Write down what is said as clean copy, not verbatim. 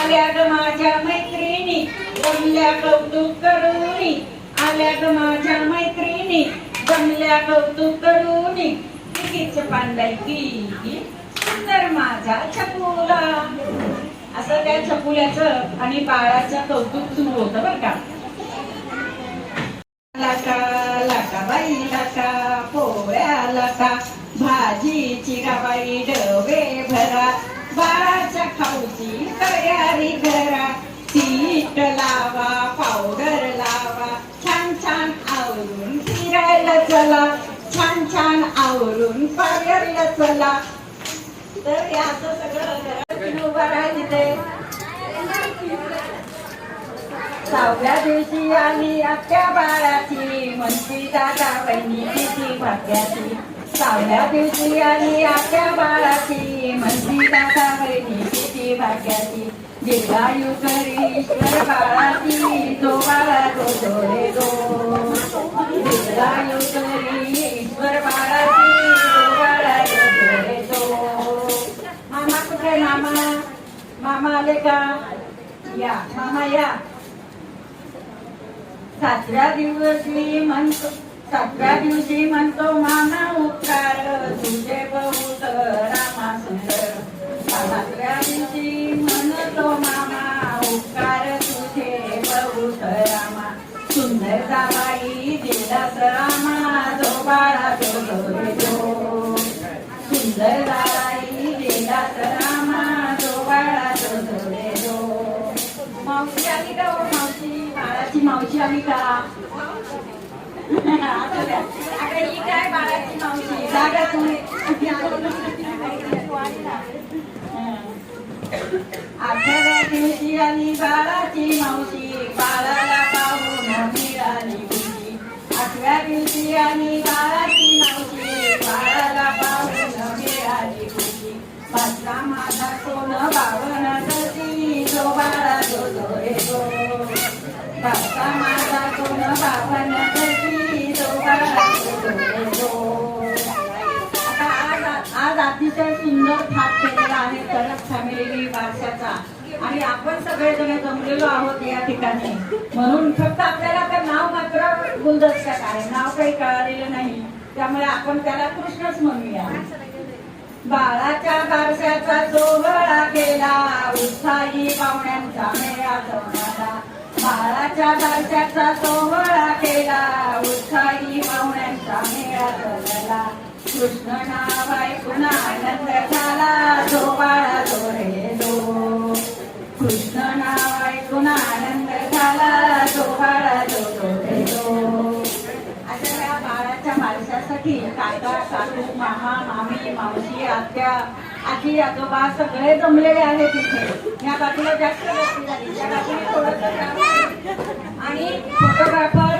आल्या ग माझ्या मैत्रिणी जमल्या कौतुक करूनी, आल्या ग माझ्या मैत्रिणी जमल्या कौतुक करूनी, कितीच पांडाई की सुंदर माझा छकुला. असं त्या छकुल्याचं आणि बाळाचं कौतुक सुरू होतं बरं का. लाटा लाटा बाई लाटा पोळ्या लाटा भाजीची गाबाई डबे भरा, बाळाच्या खाऊची तयारी करा, पीठ लावा पावडर लावा, छान छान आवरून फिरायला चला, छान छान आवरून पार्लरला चला. तर याचं सगळं उभा राहायचे. सहाव्या दिवशी आली आत्या बाळाची, म्हणती दादा बहिणी किती भाग्याची. सहाव्या दिवशी आली आत्या बाळाची, म्हणती दादा बहिणी किती भाग्याची. दीर्घायु करी ईश्वर बाळाची, तो बाळा तो जोडे दो. दीर्घायु करी ईश्वर बाळाची, तो बाळा तो जोडे दो. मामा कुठे मामा? मामा आले का? या मामा या. सातव्या दिवशी म्हणतो मामा उपकार, तुझे बहुत रामा सुंदर. सातव्या दिवशी म्हणतो मामा उपकार, तुझे बहुत रामा सुंदर. जाबाई दिलास रामा, जो बाळा तो जोडे दो. सुंदर जाबाई दिलास रामा, जो बाळा तो जोडे दो. मावशी आली का हो मावशी? बाळाची मावशी आली का? अगं ही काय बाळाची मावशी? जागा तुम्ही. आठव्या दिवशी आली बाळाची मावशी, बाळाला पाहून मिळाली खुशी. आठव्या दिवशी आली बाळाची मावशी, बाळाला पाहून मिळाली खुशी. माझा माझा कोण बावन गती, जो बाळा तो जोडे दो. माझा माझा कोण बावन गती, जो बाळा तो जोडे दो. आता आज अतिशय सुंदर थाट केलेला आहे कडक फॅमिली वारशाचा, आणि आपण सगळेजण जमलेलो आहोत या ठिकाणी. म्हणून फक्त आपल्याला तर नाव मात्र गुलदस्त्यात आहे, नाव काही कळालेलं नाही, त्यामुळे आपण त्याला कृष्णच म्हणूया. बाळाच्या बारशाचा सोहळा केला, उत्साही पाहुण्यांचा मेळा जमला. बाळाच्या बारशाचा सोहळा केला, उत्साही पाहुण्यांचा मेळा जमला. कृष्ण नाव ऐकून आनंद झाला, जो बाळा जोडे दो. कृष्ण नाव ऐकून आनंद झाला, जो बाळा जोडे दो. अशा या बाळाच्या बारशासाठी काका काकू मामा मामी मावशी आत्या आजी आजोबा सगळे जमलेले आहेत तिथे. या बाजूला जास्त गर्दी झाली, त्या बाजूला थोडंसं आणि फोटोग्राफर